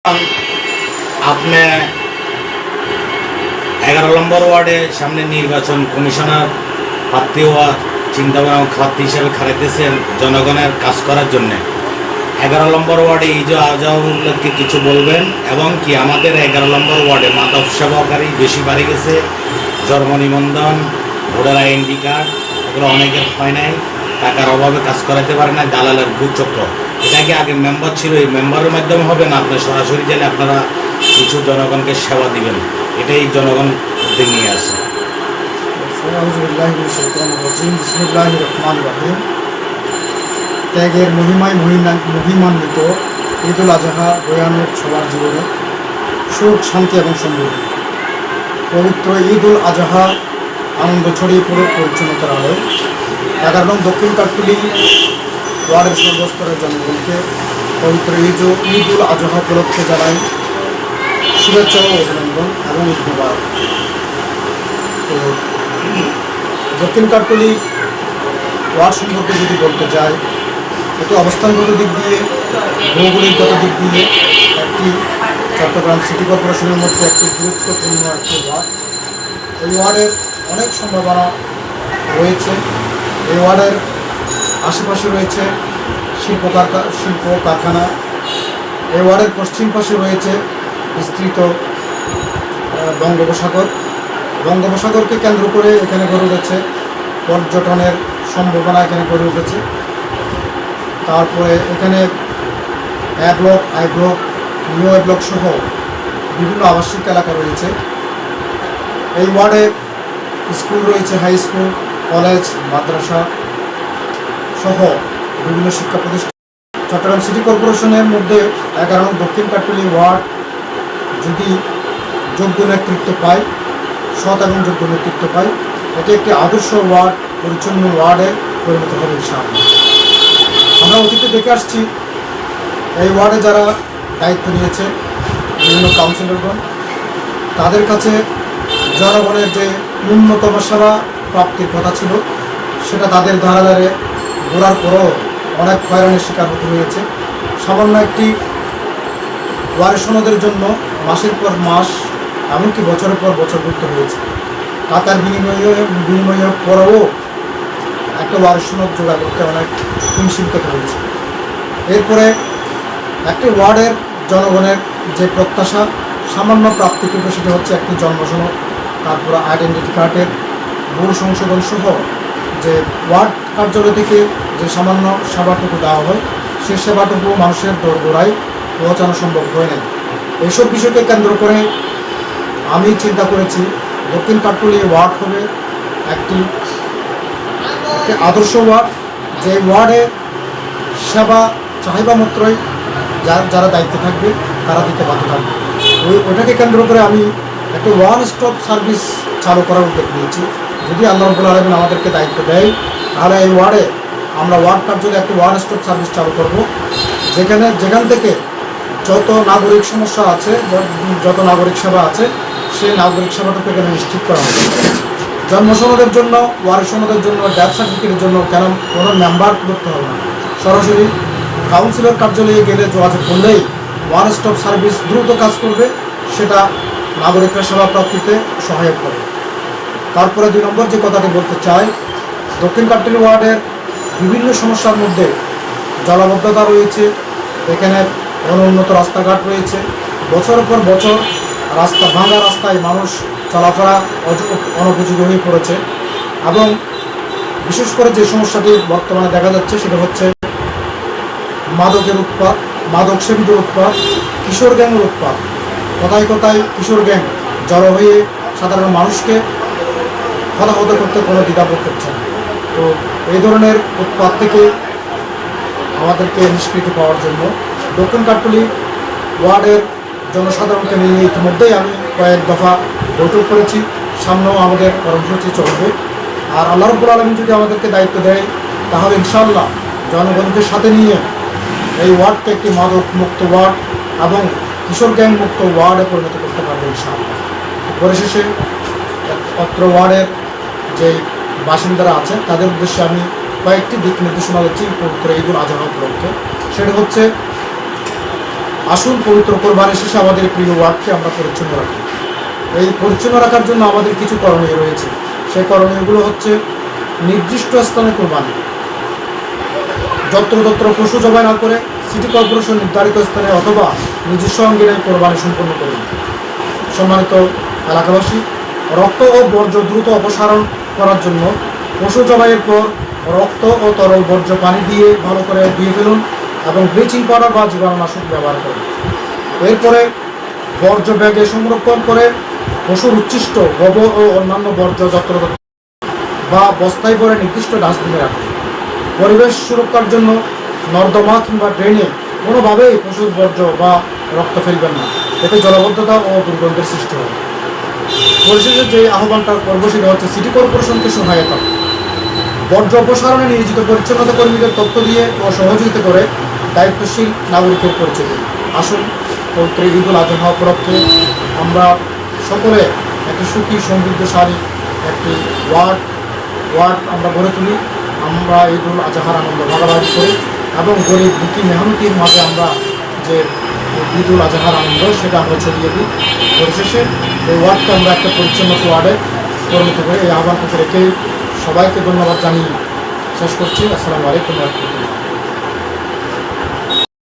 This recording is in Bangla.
আপনি 11 নম্বর ওয়ার্ডে সামনে নির্বাচন কমিশনার প্রার্থী হওয়ার চিন্তাভাবনা প্রার্থী হিসেবে খারাইতেছেন জনগণের কাজ করার জন্যে। 11 নম্বর ওয়ার্ডে ইজো আজাউল্লাহকে কিছু বলবেন এবং কি আমাদের 11 নম্বর ওয়ার্ডে মাদক সেবকারী বেশি বাড়ে গেছে, জন্ম নিবন্ধন, ভোটার আইডি কার্ড এগুলো অনেকের হয় নাই, টাকার অভাবে কাজ করাতে পারে না, দালালের ভূচক্র। এটা কি আগে মেম্বার ছিল, এই মেম্বারের মাধ্যমে হবে না, আপনি সরাসরি চাইলে আপনারা কিছু জনগণকে সেবা দিবেন, এটাই জনগণ উদ্যোগ নিয়ে আসে। ত্যাগের মহিমায় মহিমান্বিত ঈদ উল আজহা বয়ানুক সবার জীবনে সুখ, শান্তি এবং সমৃদ্ধি। পবিত্র ঈদ উল আজহা আনন্দ ছড়িয়ে পড়ে পরিচ্ছন্নতার আলোয় 11 নং দক্ষিণ কাঠতুলি ওয়ার্ডের সর্বস্তরের জনগণকে পবিত্র ঈদ উল আজহা উপলক্ষে জানাই শুভেচ্ছা ও অভিনন্দন এবং ঈদ মুবারক। তো দক্ষিণ কাঠতুলি ওয়ার্ড সম্পর্কে যদি বলতে যাই, এটি অবস্থানগত দিক দিয়ে, ভৌগোলিকগত দিক দিয়ে একটি চট্টগ্রাম সিটি কর্পোরেশনের মধ্যে একটি গুরুত্বপূর্ণ একটি ওয়ার্ড। এই ওয়ার্ডের অনেক সম্ভাবনা রয়েছে। এই ওয়ার্ডের আশেপাশে রয়েছে শিল্প কারখানা। এই ওয়ার্ডের পশ্চিম পাশে রয়েছে বিস্তৃত বঙ্গোপসাগর। বঙ্গোপসাগরকে কেন্দ্র করে এখানে গড়ে উঠেছে পর্যটনের সম্ভাবনা, এখানে গড়ে উঠেছে। তারপরে এখানে A block, I block, new A block সহ বিভিন্ন আবাসিক এলাকা রয়েছে। এই ওয়ার্ডে স্কুল রয়েছে, হাই স্কুল, কলেজ, মাদ্রাসা সহ বিভিন্ন শিক্ষা প্রতিষ্ঠান। চট্টগ্রাম সিটি কর্পোরেশনের মধ্যে 11 নং দক্ষিণ কাঠতুলি ওয়ার্ড যদি যোগ্য নেতৃত্ব পায়, সৎ এবং যোগ্য নেতৃত্ব পায়, এটি একটি আদর্শ ওয়ার্ড, পরিচ্ছন্ন ওয়ার্ডে পরিণত হবে ইনশাআল্লাহ। আমরা অতীতে দেখে আসছি এই ওয়ার্ডে যারা দায়িত্ব নিয়েছে, বিভিন্ন কাউন্সিলরগণ, তাদের কাছে জনগণের যে ন্যূনতম সেবা প্রাপ্তির কথা ছিল সেটা তাদের ধারে ধারে ঘোরার পরও অনেক হয়রানির শিকার হতে হয়েছে। সামান্য একটি ওয়ার্ড সনদের জন্য মাসের পর মাস, এমনকি বছরের পর বছর ঘুরতে হয়েছে। টাকার বিনিময়ে পরেও একটা ওয়ার্ড সনদ জোগাড় করতে অনেক হিমশিম খেতে হয়েছে। এরপরে একটি ওয়ার্ডের জনগণের যে প্রত্যাশা সামান্য প্রাপ্তিটুকু, সেটা হচ্ছে একটি জন্ম সনদ, তারপরে আইডেন্টিটি কার্ডের ভুল সংশোধন সহ যে ওয়ার্ড কার্যালয় থেকে যে সামান্য সেবাটুকু দেওয়া হয়, সেই সেবাটুকু মানুষের দোরগোড়ায় পৌঁছানো সম্ভব হয় নাই। এইসব বিষয়কে কেন্দ্র করে আমি চিন্তা করেছি দক্ষিণ কাঠতুলি ওয়ার্ড হবে একটি আদর্শ ওয়ার্ড, যে ওয়ার্ডে সেবা চাহিদা মাত্রই যারা দায়িত্বে থাকবে তারা দিতে বাধ্য থাকবে। ওইটাকে কেন্দ্র করে আমি একটা ওয়ান স্টপ সার্ভিস চালু করার উদ্যোগ নিয়েছি। যদি আল্লাহ রাব্বুল আলামিন আমাদেরকে দায়িত্ব দেয়, তাহলে এই ওয়ার্ডে আমরা ওয়ার্ড কার্যালয়ে একটি ওয়ান স্টপ সার্ভিস চালু করব, যেখান থেকে যত নাগরিক সমস্যা আছে, যত নাগরিক সেবা আছে, সেই নাগরিক সেবাটুকু এখানে নিশ্চিত করা হবে। জন্ম সনদের জন্য, ওয়ারিশ সনদের জন্য, ডেথ সার্টিফিকেটের জন্য কোনো মেম্বার করতে হবে না, সরাসরি কাউন্সিলর কার্যালয়ে গেলে যোগাযোগ করলেই ওয়ান স্টপ সার্ভিস দ্রুত কাজ করবে, সেটা নাগরিকরা সেবা প্রাপ্তিতে সহায়ক হবে। তারপরে 2 নম্বর যে কথাটি বলতে চাই, দক্ষিণ কাঠতুলি ওয়ার্ডের বিভিন্ন সমস্যার মধ্যে জলাবদ্ধতা রয়েছে, এখানে অনুন্নত রাস্তাঘাট রয়েছে, বছরের পর বছর ভাঙা রাস্তায় মানুষ চলাফেরা অনুপযোগী হয়ে পড়েছে। এবং বিশেষ করে যে সমস্যাটি বর্তমানে দেখা যাচ্ছে সেটা হচ্ছে মাদকের উৎপাত, মাদক সেবীদের উৎপাত, কিশোর গ্যাংয়ের উৎপাত। কোথায় কোথায় কিশোর গ্যাং জড়ো হয়ে সাধারণ মানুষকে হতাহত করতে কোনো দ্বিধাবোধ করছে না। তো এই ধরনের উৎপাত থেকে আমাদেরকে নিষ্কৃতি পাওয়ার জন্য দক্ষিণ কাঠতুলি ওয়ার্ডের জনসাধারণকে নিয়ে ইতিমধ্যেই আমি কয়েক দফা বৈঠক করেছি, সামনেও আমাদের কর্মসূচি চলবে। আর আল্লাহ রাব্বুল আলামিন যদি আমাদেরকে দায়িত্ব দেয়, তাহলে ইনশাআল্লাহ জনগণকে সাথে নিয়ে এই ওয়ার্ডকে একটি মাদক মুক্ত ওয়ার্ড এবং কিশোর গ্যাং মুক্ত ওয়ার্ডে পরিণত করতে পারবে ইনশাআল্লাহ। পরিশেষে অত্র ওয়ার্ডের যে বাসিন্দারা আছে তাদের উদ্দেশ্যে আমি কয়েকটি দিক নির্দেশনা দিচ্ছি পবিত্র ঈদ উল আজহা উপলক্ষে। সেটা হচ্ছে আসুন পবিত্র কোরবানি শেষে আমাদের প্রিয় ওয়ার্ডকে আমরা পরিচ্ছন্ন রাখি। এই পরিচ্ছন্ন রাখার জন্য আমাদের কিছু করণীয় রয়েছে। সেই করণীয়গুলো হচ্ছে নির্দিষ্ট স্থানে কোরবানি, যত্রতত্র পশু জবাই না করে সিটি কর্পোরেশন নির্ধারিত স্থানে অথবা নিজস্ব অঙ্গিনায় কোরবানি সম্পন্ন করুন। সম্মানিত এলাকাবাসী, রক্ত ও বর্জ্য দ্রুত অপসারণ করার জন্য পশু জবাইয়ের পর রক্ত ও তরল বর্জ্য পানি দিয়ে ভালো করে ধুয়ে ফেলুন এবং ব্লিচিং পাউডার বা জীবাণুনাশক ব্যবহার করুন। এরপরে বর্জ্য ব্যাগে সংরক্ষণ করে পশুর উচ্ছিষ্ট গোবর ও অন্যান্য বর্জ্য যত্রতত্র বা বস্তায় করে নির্দিষ্ট ডাস্টবিনে রাখুন। পরিবেশ সুরক্ষার জন্য নর্দমা কিংবা ড্রেনে কোনোভাবেই পশুর বর্জ্য বা রক্ত ফেলবেন না, এতে জলাবদ্ধতা ও দুর্গন্ধের সৃষ্টি হয়। পরিশেষে যে আহ্বানটা করবো সেটা হচ্ছে সিটি কর্পোরেশনকে সহায়তা, বর্জ্য অপসারণে নিয়োজিত পরিচ্ছন্নতা কর্মীদের তথ্য দিয়ে ও সহযোগিতা করে দায়িত্বশীল নাগরিকের পরিচয় দিন। আসুন পবিত্র ঈদুল আজহা উপলক্ষে আমরা সকলে একটি সুখী সমৃদ্ধশালী একটি ওয়ার্ড আমরা গড়ে তুলি। আমরা ঈদুল আজহার আনন্দ ভাগাভাগি করি এবং গরিব দুঃখী মেহনতির মাঝে আমরা যে ঈদুল আজহার আনন্দ সেটা আমরা ছড়িয়ে দিই। পরিশেষে এই ওয়ার্ডকে আমরা একটা পরিচ্ছন্ন ওয়ার্ডে পরিণত করে এই আহ্বানকে রেখে সবাইকে ধন্যবাদ জানিয়ে শেষ করছি। আসসালামু আলাইকুম ওয়া রাহমাতুল্লাহ।